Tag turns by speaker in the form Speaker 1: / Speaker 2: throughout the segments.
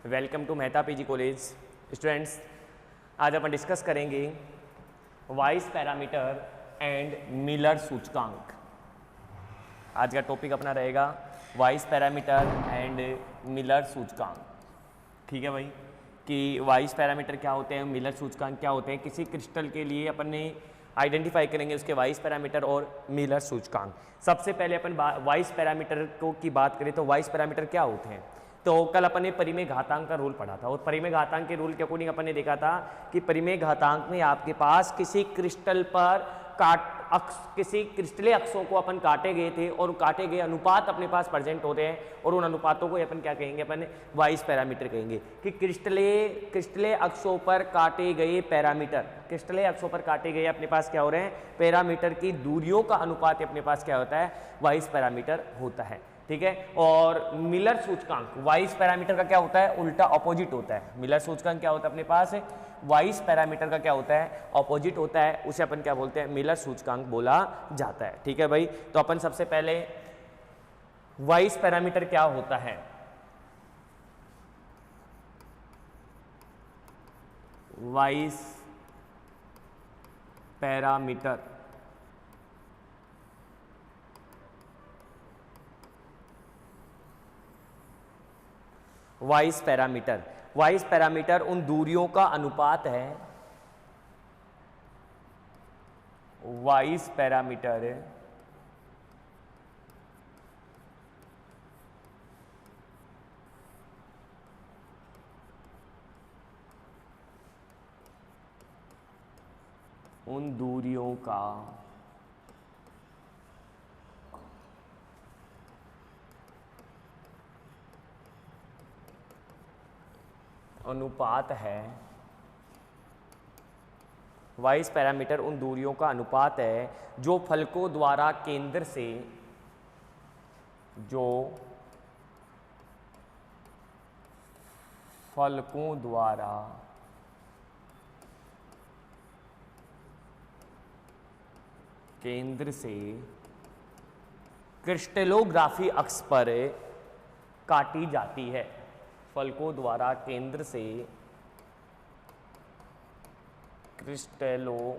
Speaker 1: Welcome to Mehta PG college. Students, आज अपन discuss करेंगे वाइस पैरामीटर एंड मिलर सूचकांक। आज का टॉपिक अपना रहेगा वाइस पैरामीटर एंड मिलर सूचकांक। ठीक है भाई, कि वाइस पैरामीटर क्या होते हैं, मिलर सूचकांक क्या होते हैं। किसी क्रिस्टल के लिए अपन ने आइडेंटिफाई करेंगे उसके वाइस पैरामीटर और मिलर सूचकांक। सबसे पहले अपन वाइस पैरामीटर की बात करें तो वाइस पैरामीटर क्या होते हैं। तो कल अपन ने परिमेय घातांक का रूल पढ़ा था और परिमेय घातांक के रूल के अकॉर्डिंग अपन ने देखा था कि परिमेय घातांक में आपके पास किसी क्रिस्टल पर किसी क्रिस्टलीय अक्षों को अपन काटे गए थे और काटे गए अनुपात अपने पास प्रेजेंट होते हैं और उन अनुपातों को अपन क्या कहेंगे, अपन वाइस पैरामीटर कहेंगे। कि क्रिस्टलीय अक्षों पर काटे गए पैरामीटर, क्रिस्टलीय अक्षों पर काटे गए अपने पास क्या हो रहे हैं, पैरामीटर की दूरियों का अनुपात अपने पास क्या होता है, वाइस पैरामीटर होता है। ठीक है। और मिलर सूचकांक वाइस पैरामीटर का क्या होता है, उल्टा ऑपोजिट होता है। मिलर सूचकांक क्या होता है अपने पास, वाइस पैरामीटर का क्या होता है, ऑपोजिट होता है। उसे अपन क्या बोलते हैं, मिलर सूचकांक बोला जाता है। ठीक है भाई, तो अपन सबसे पहले वाइस पैरामीटर क्या होता है। वाइस पैरामीटर वाइस पैरामीटर उन दूरियों का अनुपात है। वाइस पैरामीटर उन दूरियों का अनुपात है। वाइस पैरामीटर उन दूरियों का अनुपात है जो फलकों द्वारा केंद्र से, जो फलकों द्वारा केंद्र से क्रिस्टलोग्राफी अक्ष पर काटी जाती है। फलकों द्वारा केंद्र से क्रिस्टलोग्राफी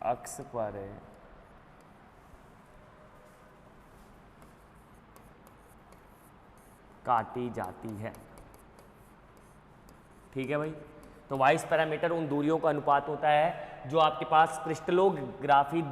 Speaker 1: अक्ष पर काटी जाती है। ठीक है भाई, तो वाइस पैरामीटर उन दूरियों का अनुपात होता है जो आपके पास क्रिस्टलोग्राफी,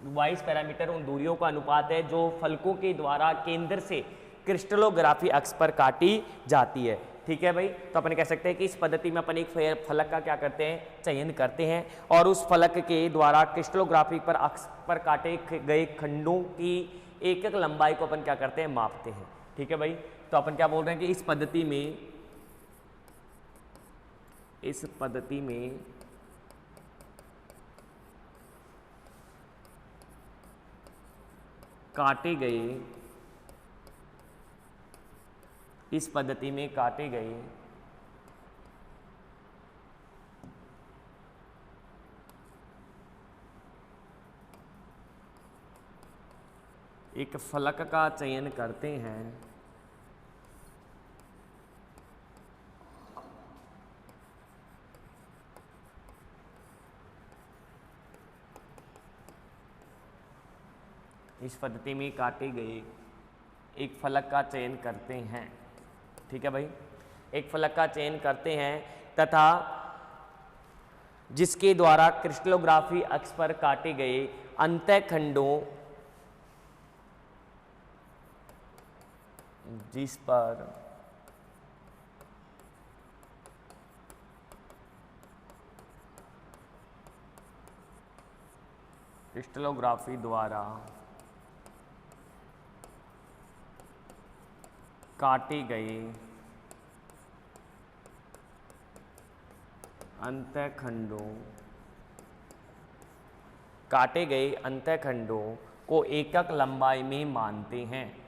Speaker 1: वाइस पैरामीटर उन दूरियों का अनुपात है जो फलकों के द्वारा केंद्र से क्रिस्टलोग्राफी अक्ष पर काटी जाती है। ठीक है भाई, तो अपन कह सकते हैं कि इस पद्धति में अपन एक फलक का क्या करते हैं, चयन करते हैं और उस फलक के द्वारा क्रिस्टलोग्राफी पर अक्ष पर काटे गए खंडों की एक एक लंबाई को अपन क्या करते हैं, मापते हैं। ठीक है भाई, तो अपन क्या बोल रहे हैं कि इस पद्धति में काटे गए एक फलक का चयन करते हैं। इस पद्धति में काटे गए एक फलक का चयन करते हैं। ठीक है भाई, एक फलक का चयन करते हैं तथा जिसके द्वारा क्रिस्टलोग्राफी अक्ष पर काटे गए अंतःखंडों, जिस पर क्रिस्टलोग्राफी द्वारा काटे गए अंतःखंडों को एकक लंबाई में मानते हैं।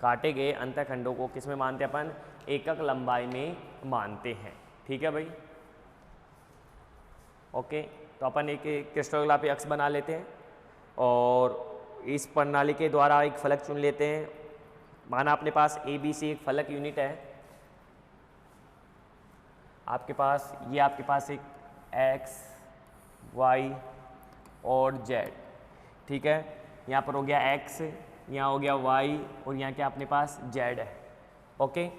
Speaker 1: काटे गए अंतखंडों को किस में मानते हैं अपन? एकक लंबाई में मानते हैं। ठीक है भाई, ओके। तो अपन एक क्रिस्टलोग्राफी अक्ष बना लेते हैं और इस प्रणाली के द्वारा एक फलक चुन लेते हैं। माना अपने पास ABC एक फलक यूनिट है, आपके पास ये आपके पास एक X, Y और Z। ठीक है, यहाँ पर हो गया X, यहाँ हो गया Y और यहाँ क्या अपने पास Z है। ओके,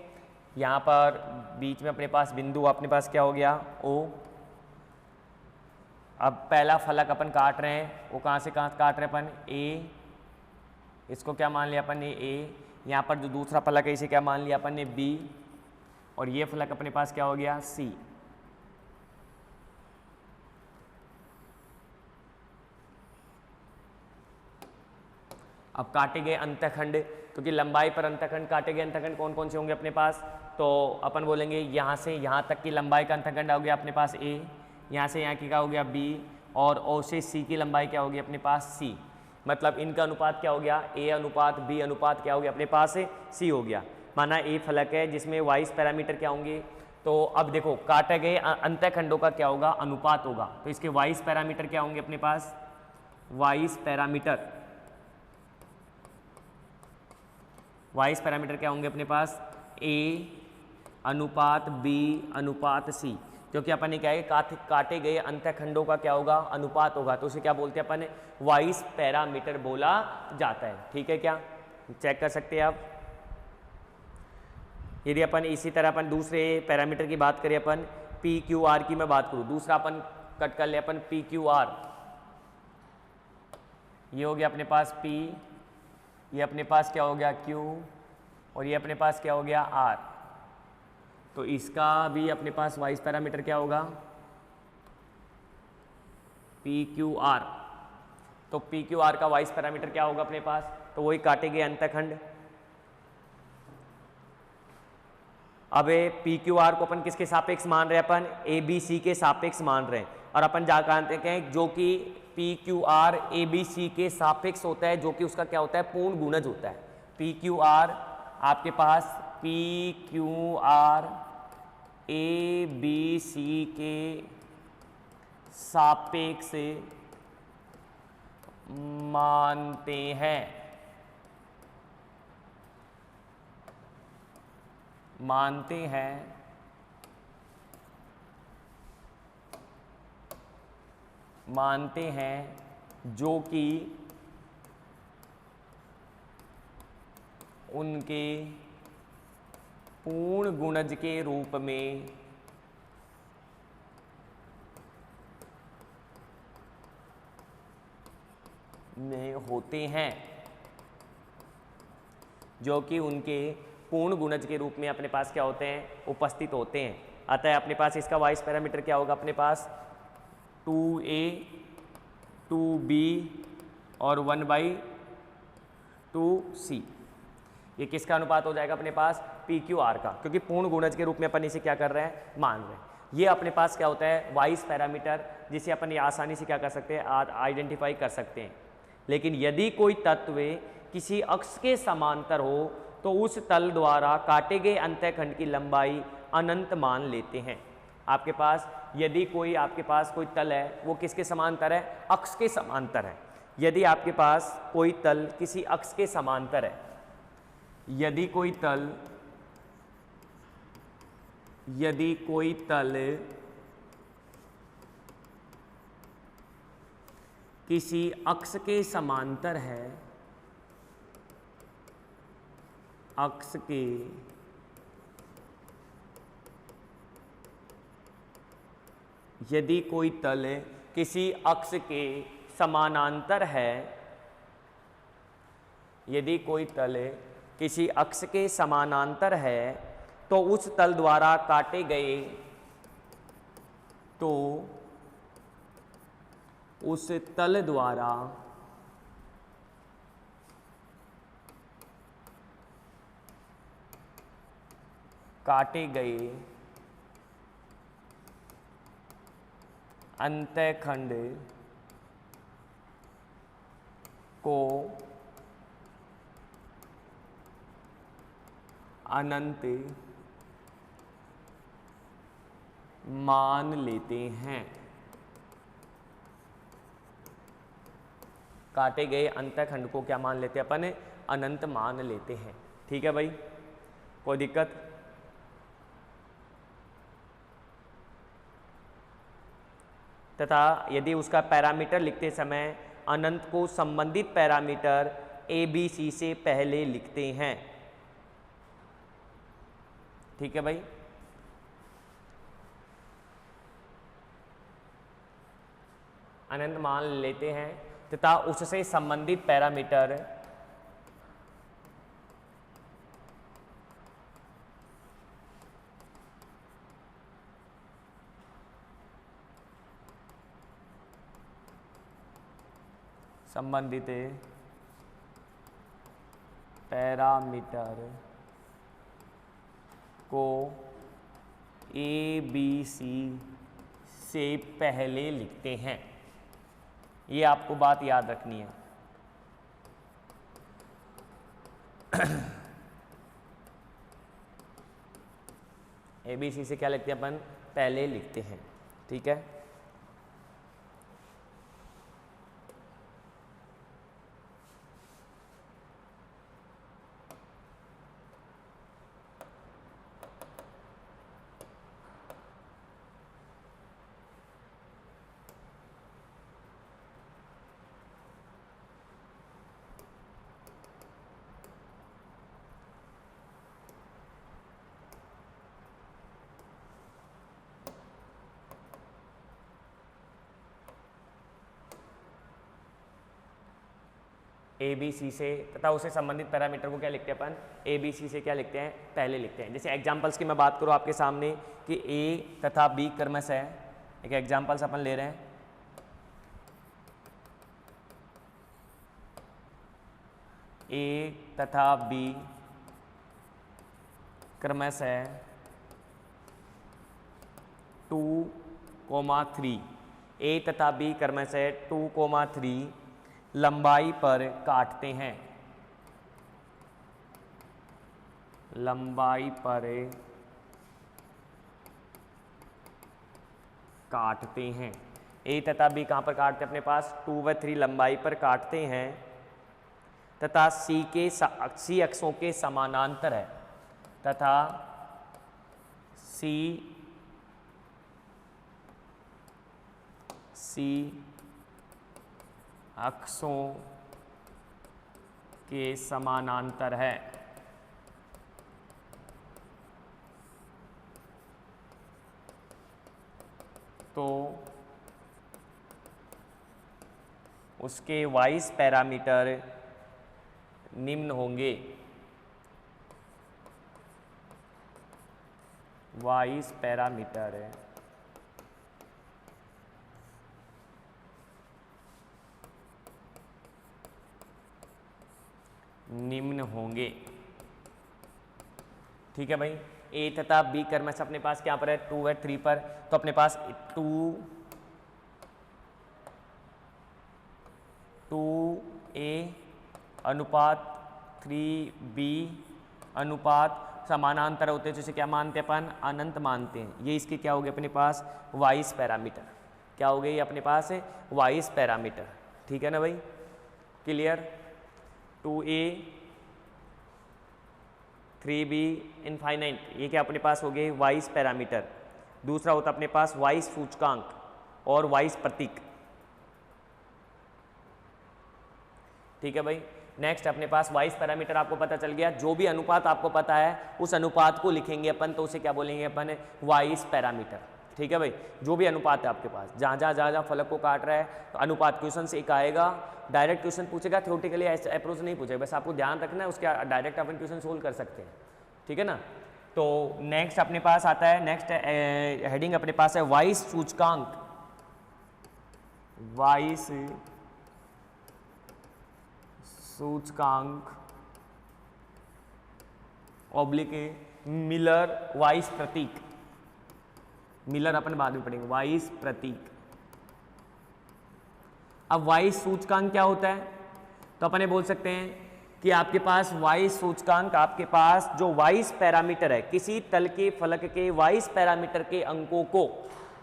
Speaker 1: यहाँ पर बीच में अपने पास बिंदु अपने पास क्या हो गया? O। अब पहला फलक अपन काट रहे हैं, वो कहाँ से कहाँ काट रहे हैं अपन? A, इसको क्या मान लिया अपन ने? A। यहाँ पर जो दूसरा फलक है इसे क्या मान लिया अपन ने? B। और ये फलक अपने पास क्या हो गया? C। अब काटे गए अंतखंड, क्योंकि लंबाई पर अंतखंड, काटे गए अंतखंड कौन कौन से होंगे अपने पास? तो अपन बोलेंगे यहाँ से यहाँ तक की लंबाई का अंतखंड हो गया अपने पास A, यहाँ से यहाँ की क्या हो गया? B, और O से C की लंबाई क्या होगी अपने पास? C। मतलब इनका अनुपात क्या हो गया? A अनुपात B अनुपात क्या हो गया अपने पास? C हो गया। माना A फलक है जिसमें 22 पैरामीटर क्या होंगे? तो अब देखो काटे गए अंतखंडों का क्या होगा? अनुपात होगा। तो इसके 22 पैरामीटर क्या होंगे अपने पास? 22 पैरामीटर, 22 पैरामीटर क्या होंगे अपने पास? A अनुपात B अनुपात C, क्योंकि अपन ने क्या है काटे गए अंतखंडों का क्या होगा? अनुपात होगा। तो उसे क्या बोलते हैं अपन? 22 पैरामीटर बोला जाता है। ठीक है, क्या चेक कर सकते हैं आप? यदि अपन इसी तरह अपन दूसरे पैरामीटर की बात करें, अपन PQR की मैं बात करूँ, दूसरा अपन कट कर ले अपन PQR, ये हो गया अपने पास P, ये अपने पास क्या हो गया? Q, और ये अपने पास क्या हो गया? R। तो इसका भी अपने पास 22 पैरामीटर क्या होगा? PQR। तो PQR का 22 पैरामीटर क्या होगा अपने पास? तो वही काटे गए अंतखंड। अब PQR को अपन किसके सापेक्ष मान रहे हैं? अपन ABC के सापेक्ष मान रहे हैं। और अपन जा जानते हैं जो कि PQR ABC के सापेक्ष होता है, जो कि उसका क्या होता है? पूर्ण गुणज होता है। PQR आपके पास PQR ABC के सापेक्ष मानते हैं, मानते हैं, जो कि उनके पूर्ण गुणज के रूप में होते हैं, जो कि उनके पूर्ण गुणज के रूप में अपने पास क्या होते हैं? उपस्थित होते हैं। अतः अपने पास इसका 22 पैरामीटर क्या होगा अपने पास? 2A 2B और 1/2C। ये किसका अनुपात हो जाएगा अपने पास? PQR का, क्योंकि पूर्ण गुणज के रूप में अपन इसे क्या कर रहे हैं? मान रहे हैं। ये अपने पास क्या होता है? 22 पैरामीटर, जिसे अपन ये आसानी से क्या कर सकते हैं? आइडेंटिफाई कर सकते हैं। लेकिन यदि कोई तत्व किसी अक्ष के समांतर हो तो उस तल द्वारा काटे गए अंतखंड की लंबाई अनंत मान लेते हैं। आपके पास यदि कोई आपके पास कोई तल है, वो किसके समांतर है? अक्ष के समांतर है। यदि आपके पास कोई तल किसी अक्ष के समांतर है, यदि कोई तल किसी अक्ष के समांतर है, अक्ष के यदि कोई तल किसी अक्ष के समानांतर है, यदि कोई तल किसी अक्ष के समानांतर है, तो उस तल द्वारा काटे गए, तो उस तल द्वारा काटे गए अंतखंड को अनंत मान लेते हैं। काटे गए अंतःखंड को क्या मान लेते हैं अपन? अनंत मान लेते हैं। ठीक है भाई, कोई दिक्कत? तथा यदि उसका पैरामीटर लिखते समय अनंत को संबंधित पैरामीटर ए बी सी से पहले लिखते हैं। ठीक है भाई, अनंत मान लेते हैं तथा उससे संबंधित पैरामीटर को ए बी सी से पहले लिखते हैं। ये आपको बात याद रखनी है। ए बी सी से क्या लिखते हैं अपन? पहले लिखते हैं। ठीक है, ए बी सी से तथा उसे संबंधित पैरामीटर को क्या लिखते हैं अपन? ए बी सी से क्या लिखते हैं? पहले लिखते हैं। जैसे एग्जांपल्स की मैं बात करूँ आपके सामने कि ए तथा बी क्रमशः है। एक एग्जांपल्स अपन ले रहे हैं। ए तथा बी क्रमशः 2,3 ए तथा बी क्रमशः 2,3 लंबाई पर काटते हैं। लंबाई पर काटते हैं। ए तथा बी कहाँ पर काटते हैं? अपने पास 2/3 लंबाई पर काटते हैं तथा सी अक्षों के समानांतर है। तथा सी अक्षों के समानांतर है। तो उसके वाइस पैरामीटर निम्न होंगे। वाइस पैरामीटर निम्न होंगे। ठीक है भाई, ए तथा बी क्रमशः अपने पास क्या पर है? 2/3 पर। तो अपने पास 2A अनुपात 3B अनुपात समानांतर होते हैं, जिसे क्या मानते हैं अपन? अनंत मानते हैं। ये इसके क्या हो गए अपने पास? Vice parameter. क्या हो गए ये अपने पास? Vice parameter. ठीक है ना भाई, क्लियर? 2A 3B इनफाइनाइट, ये क्या अपने पास हो गए? Vice parameter. दूसरा होता अपने पास वाइस सूचकांक और वाइस प्रतीक। ठीक है भाई, नेक्स्ट अपने पास वाइस पैरामीटर आपको पता चल गया। जो भी अनुपात आपको पता है उस अनुपात को लिखेंगे अपन, तो उसे क्या बोलेंगे अपन? Vice parameter. ठीक है भाई, जो भी अनुपात है आपके पास, जहाँ जहाँ फलक को काट रहा है तो अनुपात क्वेश्चन से एक आएगा। डायरेक्ट क्वेश्चन पूछेगा, थ्योरेटिकली अप्रोच नहीं पूछेगा, बस आपको ध्यान रखना है, उसके डायरेक्ट अपन क्वेश्चन सोल्व कर सकते हैं। ठीक है ना। तो नेक्स्ट अपने पास आता है, नेक्स्ट हेडिंग अपने पास है वाइस सूचकांक। वाइस सूचकांक ऑब्लिक मिलर वाइस प्रतीक। मिलर अपन बाद में पढ़ेंगे। वाइस प्रतीक। अब वाइस सूचकांक क्या होता है? तो अपन ये बोल सकते हैं कि आपके पास वाई सूचकांक, आपके पास जो वाइस पैरामीटर है, किसी तल के फलक के वाइस पैरामीटर के अंकों को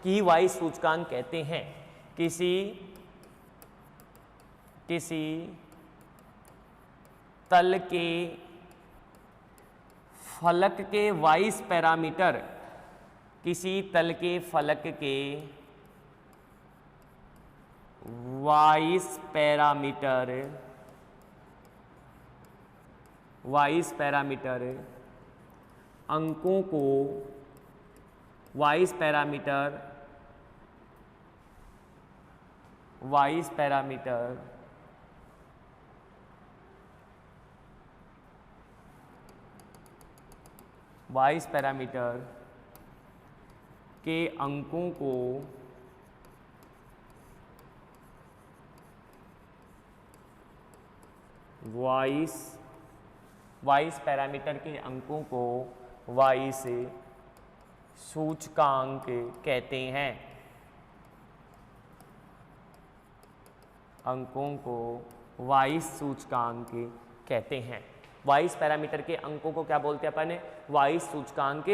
Speaker 1: की वाइस सूचकांक कहते हैं। किसी तल के फलक के वाइस पैरामीटर, किसी तल के फलक के वाइस पैरामीटर अंकों को वाइस पैरामीटर के अंकों को वाइस पैरामीटर के अंकों को वाइस सूचकांक कहते हैं। अंकों को वाइस सूचकांक कहते हैं। वाइस पैरामीटर के अंकों को क्या बोलते हैं अपन? वाइस सूचकांक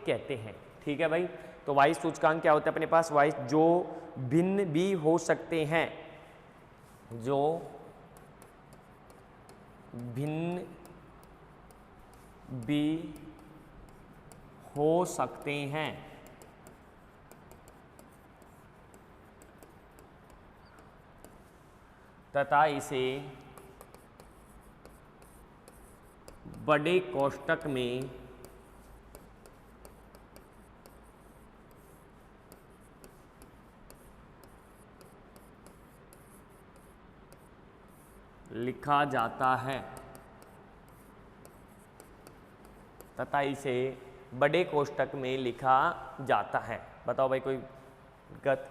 Speaker 1: कहते हैं। ठीक है भाई। तो वाइस सूचकांक क्या होता है अपने पास? वाइस जो भिन्न भी हो सकते हैं, जो भिन्न भी हो सकते हैं तथा इसे बड़े कोष्ठक में लिखा जाता है, तथा इसे बड़े कोष्ठक में लिखा जाता है। बताओ भाई कोई दिक्कत?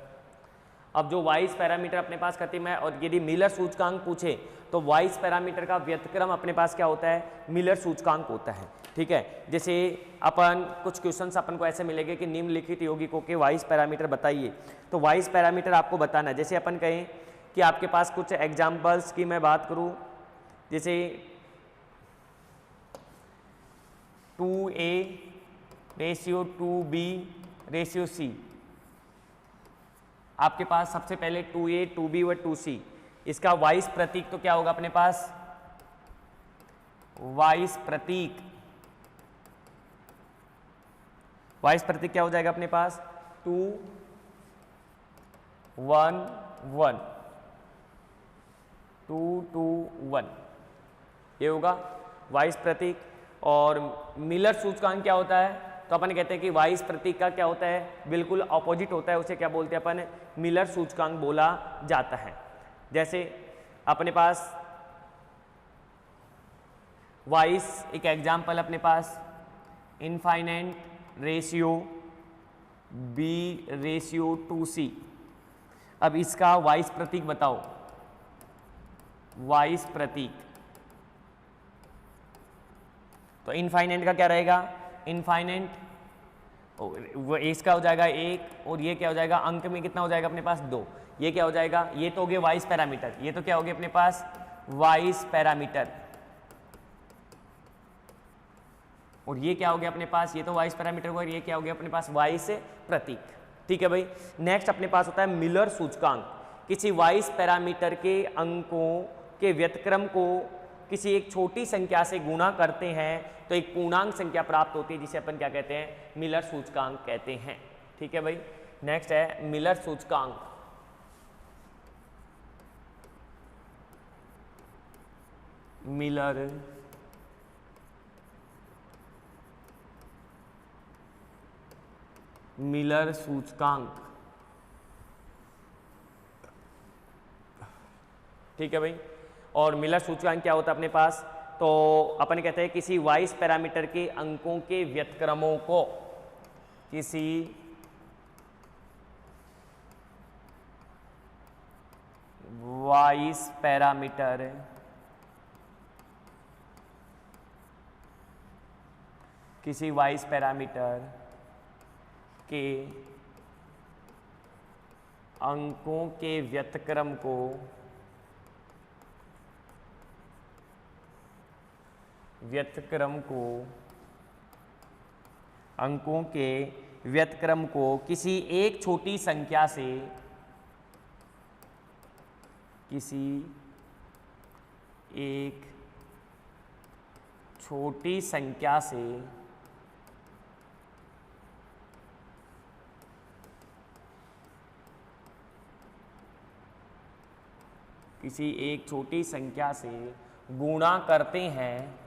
Speaker 1: अब जो वाइस पैरामीटर अपने पास करते हैं, और यदि मिलर सूचकांक पूछे तो वाइस पैरामीटर का व्यतिक्रम अपने पास क्या होता है? मिलर सूचकांक होता है। ठीक है। जैसे अपन कुछ क्वेश्चंस अपन को ऐसे मिलेंगे कि निम्नलिखित यौगिकों के वाइस पैरामीटर बताइए, तो वाइस पैरामीटर आपको बताना है। जैसे अपन कहें कि आपके पास कुछ एग्जाम्पल्स की मैं बात करूं, जैसे 2A ratio 2B ratio C, आपके पास सबसे पहले 2A 2B व 2C, इसका वाइस प्रतीक तो क्या होगा अपने पास? वाइस प्रतीक क्या हो जाएगा अपने पास? 2 1 1 2 2 1, ये होगा वाइस प्रतीक। और मिलर सूचकांक क्या होता है? तो अपन कहते हैं कि वाइस प्रतीक का क्या होता है? बिल्कुल ऑपोजिट होता है, उसे क्या बोलते हैं अपन? मिलर सूचकांक बोला जाता है। जैसे अपने पास वाइस, एक एग्जाम्पल अपने पास infinite ratio B ratio 2C। अब इसका वाइस प्रतीक बताओ। वाइस प्रतीक तो इनफाइनाइट का क्या रहेगा? इनफाइनाइट वो इसका हो जाएगा 1, और ये क्या हो जाएगा? अंक में कितना हो जाएगा अपने पास? 2। ये क्या हो जाएगा? ये तो हो गया वाइस पैरामीटर। ये तो क्या हो गया अपने पास? Vice parameter. और ये क्या हो गया अपने पास? ये तो वाइस पैरामीटर हुआ, और ये क्या हो गया अपने पास? वाइस प्रतीक। ठीक है भाई। नेक्स्ट अपने पास होता है मिलर सूचकांक। किसी वाइस पैरामीटर के अंकों के व्यतिक्रम को किसी एक छोटी संख्या से गुणा करते हैं तो एक पूर्णांक संख्या प्राप्त होती है, जिसे अपन क्या कहते हैं? मिलर सूचकांक कहते हैं। ठीक है भाई। नेक्स्ट है मिलर सूचकांक। मिलर सूचकांक। ठीक है भाई। और मिलर सूचकांक क्या होता है अपने पास? तो अपन कहते हैं किसी वाइस पैरामीटर के अंकों के व्यतिक्रमों को, किसी वाइस पैरामीटर के अंकों के व्यतिक्रम को व्यतक्रम को, अंकों के व्यतक्रम को किसी एक छोटी संख्या से, किसी एक छोटी संख्या से किसी एक छोटी संख्या से गुणा करते हैं,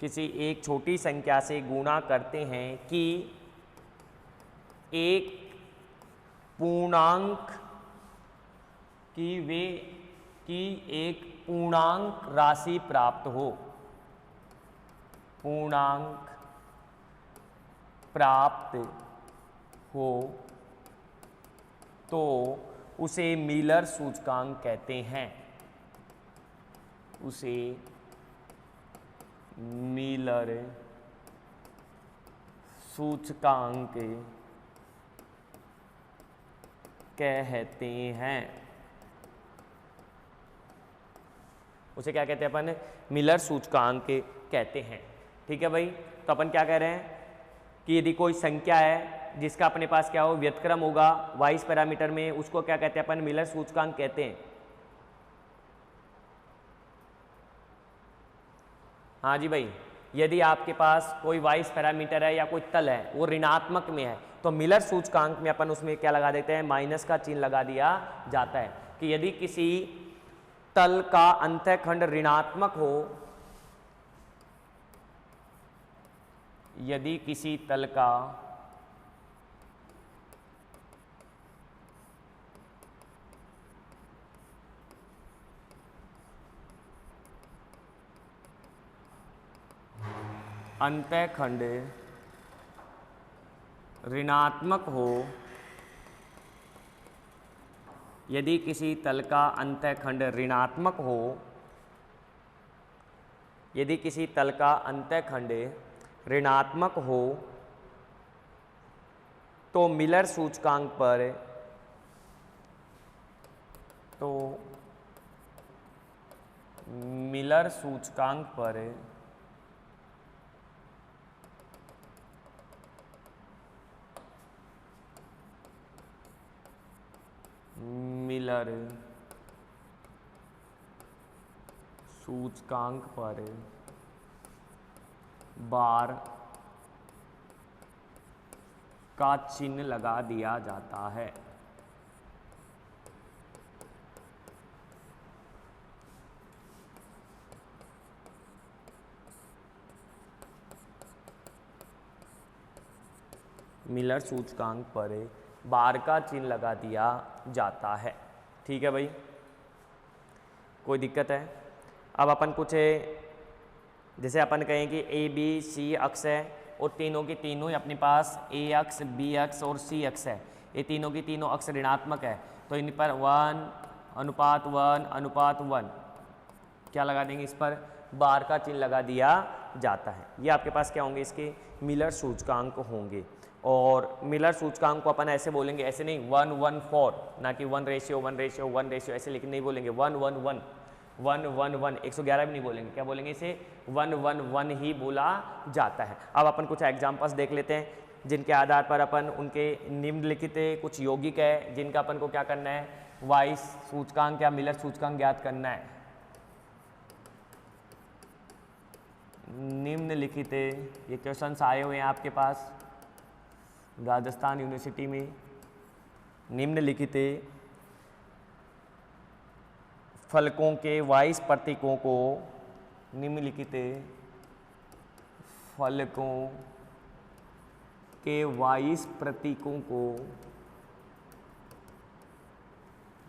Speaker 1: किसी एक छोटी संख्या से गुणा करते हैं कि एक पूर्णांक की एक पूर्णांक राशि प्राप्त हो, पूर्णांक प्राप्त हो तो उसे मिलर सूचकांक कहते हैं, उसे मिलर सूचकांक कहते हैं। उसे क्या कहते हैं अपन? मिलर सूचकांक कहते हैं। ठीक है भाई, तो अपन क्या कह रहे हैं कि यदि कोई संख्या है जिसका अपने पास क्या हो, व्यतक्रम होगा वाइस पैरामीटर में, उसको क्या कहते हैं अपन? मिलर सूचकांक कहते हैं। हाँ जी भाई, यदि आपके पास कोई वाइस पैरामीटर है या कोई तल है वो ऋणात्मक में है तो मिलर सूचकांक में अपन उसमें क्या लगा देते हैं? माइनस का चिन्ह लगा दिया जाता है कि यदि किसी तल का अंतःखंड ऋणात्मक हो, यदि किसी तल का अंतःखंड ऋणात्मक हो, यदि किसी तल का अंतःखंड ऋणात्मक हो, यदि किसी तल का अंतःखंड ऋणात्मक हो तो मिलर सूचकांक पर, तो मिलर सूचकांक पर मिलर सूचकांक पर बार का चिन्ह लगा दिया जाता है। मिलर सूचकांक पर बार का चिन्ह लगा दिया जाता है। ठीक है भाई, कोई दिक्कत है? अब अपन कुछ जैसे अपन कहें कि ए बी सी अक्ष है और तीनों की तीनों ही अपने पास ए अक्ष, बी अक्ष और सी अक्ष है, ये तीनों की तीनों अक्ष ऋणात्मक है, तो इन पर 1:1:1 क्या लगा देंगे? इस पर बार का चिन्ह लगा दिया जाता है। ये आपके पास क्या होंगे? इसके मिलर सूचकांक होंगे। और मिलर सूचकांक को अपन ऐसे बोलेंगे, ऐसे नहीं 1:1:4, ना कि 1:1:1:1 ऐसे लिख नहीं बोलेंगे, 1:1:1 1:1:1 111 भी नहीं बोलेंगे, क्या बोलेंगे? इसे 1:1:1 ही बोला जाता है। अब अपन कुछ एग्जाम्पल्स देख लेते हैं जिनके आधार पर अपन उनके निम्नलिखित कुछ यौगिक है जिनका अपन को क्या करना है? वाइस सूचकांक या मिलर सूचकांक ज्ञात करना है। निम्नलिखित ये क्वेश्चंस आए हुए हैं आपके पास राजस्थान यूनिवर्सिटी में। निम्नलिखित फलकों के वाइस प्रतीकों को, निम्नलिखित फलकों के वाइस प्रतीकों को,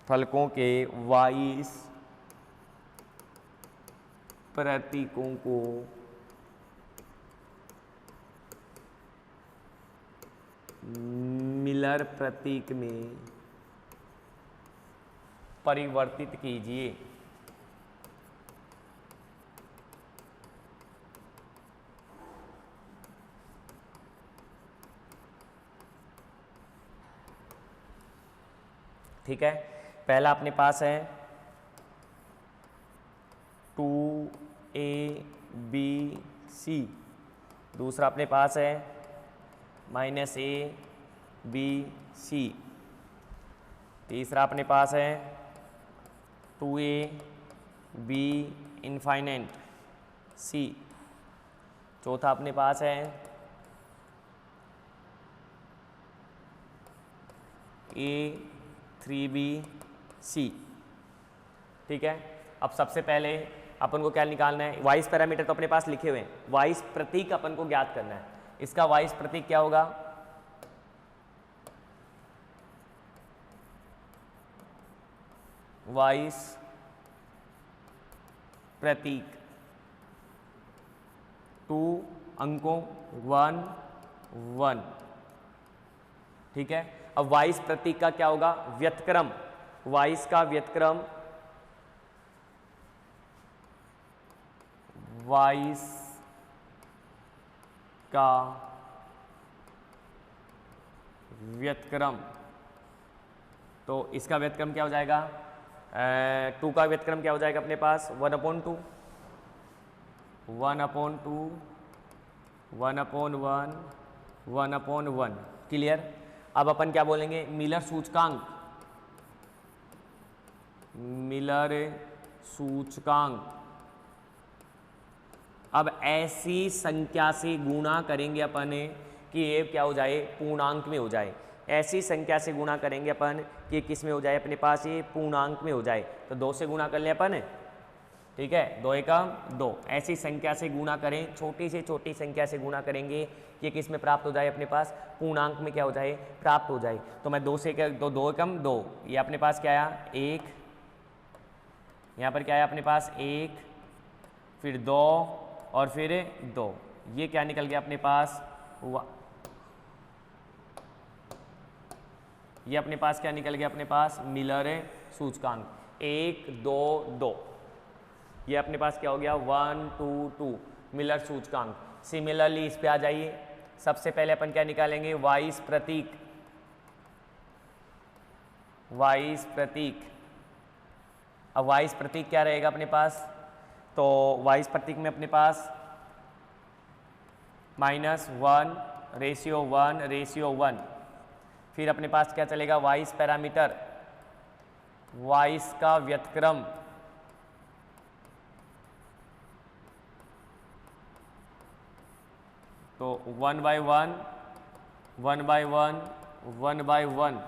Speaker 1: फलकों के वाइस प्रतीकों को मिलर प्रतीक में परिवर्तित कीजिए। ठीक है, पहला अपने पास है 2ABC, दूसरा अपने पास है -ABC, तीसरा अपने पास है 2AB इनफाइनाइट C, चौथा अपने पास है A3BC। ठीक है, अब सबसे पहले अपन को क्या निकालना है, वाइस पैरामीटर तो अपने पास लिखे हुए हैं, वाइस प्रतीक अपन को ज्ञात करना है। इसका वाइस प्रतीक क्या होगा, वाइस प्रतीक 2 अंकों 1 1। ठीक है, अब वाइस प्रतीक का क्या होगा, व्यतक्रम, वाइस का व्यतक्रम, वाइस का व्यतक्रम, तो इसका व्यतक्रम क्या हो जाएगा, 2 का व्यतक्रम क्या हो जाएगा अपने पास 1/2, 1/2, 1/1, 1/1। क्लियर। अब अपन क्या बोलेंगे, मिलर सूचकांक, मिलर सूचकांक। अब ऐसी संख्या से गुणा करेंगे अपन कि ये क्या हो जाए, पूर्णांक में हो जाए। ऐसी संख्या से गुणा करेंगे अपन कि किस में हो जाए, अपने पास ये पूर्णांक में हो जाए। तो 2 से गुणा कर ले अपन, ठीक है, 2 एकम 2। ऐसी संख्या से गुणा करें, छोटी से छोटी संख्या से गुणा करेंगे कि किस में प्राप्त हो जाए, अपने पास पूर्णांक में क्या हो जाए, प्राप्त हो जाए। तो मैं 2 से 2 एकम 2, ये अपने पास क्या आया 1, यहाँ पर क्या आया अपने पास 1, फिर 2 और फिर 2, ये क्या निकल गया अपने पास, ये अपने पास क्या निकल गया, अपने पास मिलर सूचकांक 1 2 2, ये अपने पास क्या हो गया 1 2 2 मिलर सूचकांक। सिमिलरली इस पे आ जाइए, सबसे पहले अपन क्या निकालेंगे, वाइस प्रतीक, वाइस प्रतीक। अब वाइस प्रतीक क्या रहेगा अपने पास, तो वाइस प्रतीक में अपने पास -1:1:1, फिर अपने पास क्या चलेगा, वाइस पैरामीटर, वाइस का व्यतक्रम, तो 1/1 1/1 1/1।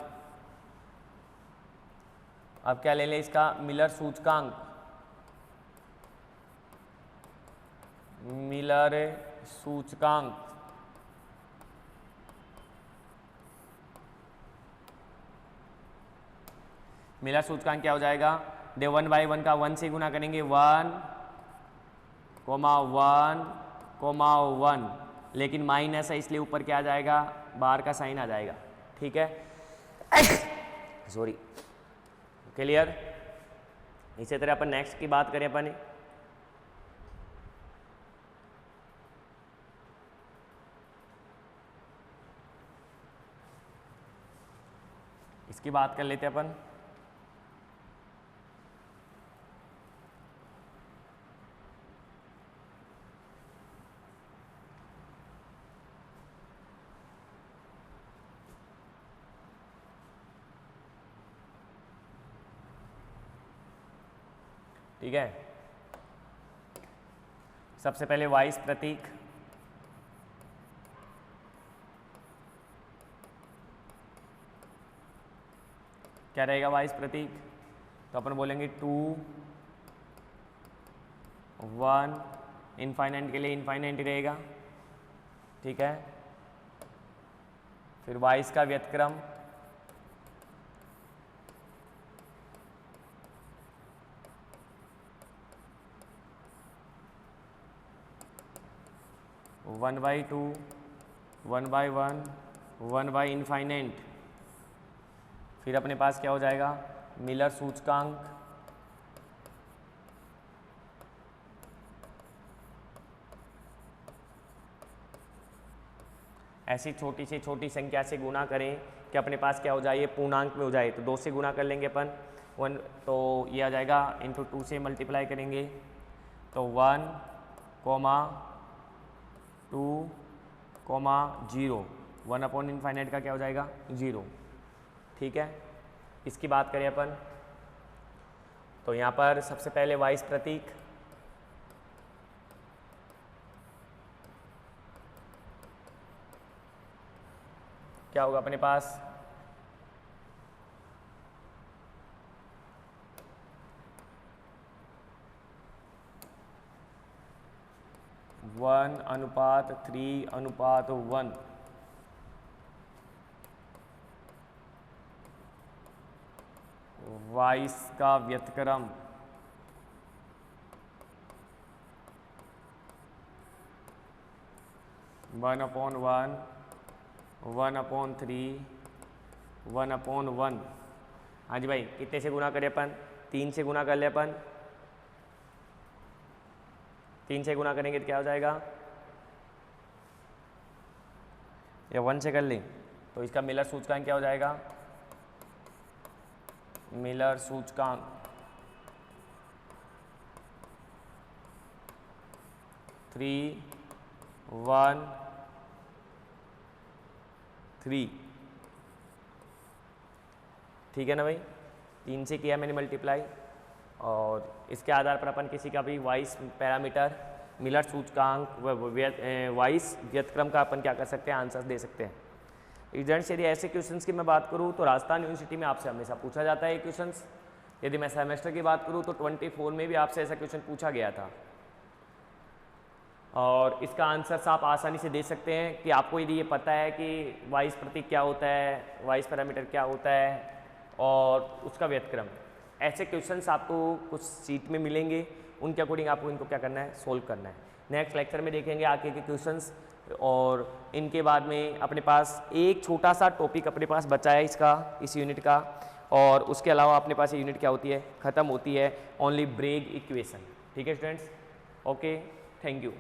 Speaker 1: अब क्या ले लें, इसका मिलर सूचकांक, मिलर सूचकांक, मिलर सूचकांक क्या हो जाएगा, दे 1/1 का 1 से गुना करेंगे 1, 1, लेकिन माइनस है इसलिए ऊपर क्या आ जाएगा, बार का साइन आ जाएगा। ठीक है, सॉरी, क्लियर। इसी तरह अपन नेक्स्ट की बात करें, अपन इसकी बात कर लेते हैं अपन। ठीक है, सबसे पहले वाइस प्रतीक, क्या रहेगा वाइस प्रतीक, तो अपन बोलेंगे 2 1, इनफाइनाइट के लिए इनफाइनाइट रहेगा। ठीक है, फिर वाइस का व्यतक्रम, वन बाई 2, 1/1, 1/इनफाइनाइट। फिर अपने पास क्या हो जाएगा, मिलर सूचकांक, ऐसी छोटी से छोटी संख्या से गुणा करें कि अपने पास क्या हो जाए, पूर्णांक में हो जाए। तो 2 से गुणा कर लेंगे अपन 1, तो ये आ जाएगा, इंटू 2 से मल्टीप्लाई करेंगे तो 1, 2, 0, 1/∞ का क्या हो जाएगा 0। ठीक है, इसकी बात करें अपन तो यहाँ पर सबसे पहले वाइस प्रतीक, क्या होगा अपने पास 1:3:1। वाइस का व्यतक्रम 1/1, 1/3, 1/1। हाँ जी भाई, कितने से गुना करें अपन 3 से गुना कर ले अपन, 3 से गुना करेंगे तो क्या हो जाएगा, या 1 से कर लें तो इसका मिलर सूचकांक क्या हो जाएगा, मिलर सूचकांक 3, 1, 3। ठीक है ना भाई, 3 से किया मैंने मल्टीप्लाई, और इसके आधार पर अपन किसी का भी वाइस पैरामीटर, मिलर सूचकांक, वाइस व्यतक्रम का अपन क्या कर सकते हैं, आंसर दे सकते हैं। स्टूडेंट्स, यदि ऐसे क्वेश्चंस की मैं बात करूं तो राजस्थान यूनिवर्सिटी में आपसे हमेशा पूछा जाता है ये क्वेश्चंस। यदि मैं सेमेस्टर की बात करूं तो 24 में भी आपसे ऐसा क्वेश्चन पूछा गया था, और इसका आंसर आप आसानी से दे सकते हैं कि आपको यदि ये पता है कि वाइस प्रतीक क्या होता है, वाइस पैरामीटर क्या होता है, और उसका व्यतक्रम। ऐसे क्वेश्चंस आपको कुछ सीट में मिलेंगे, उनके अकॉर्डिंग आपको इनको क्या करना है, सोल्व करना है। नेक्स्ट लेक्चर में देखेंगे आगे के क्वेश्चंस, और इनके बाद में अपने पास एक छोटा सा टॉपिक अपने पास बचा है इसका, इस यूनिट का, और उसके अलावा अपने पास ये यूनिट क्या होती है, ख़त्म होती है, ओनली ब्रेग इक्वेशन। ठीक है स्टूडेंट्स, ओके, थैंक यू।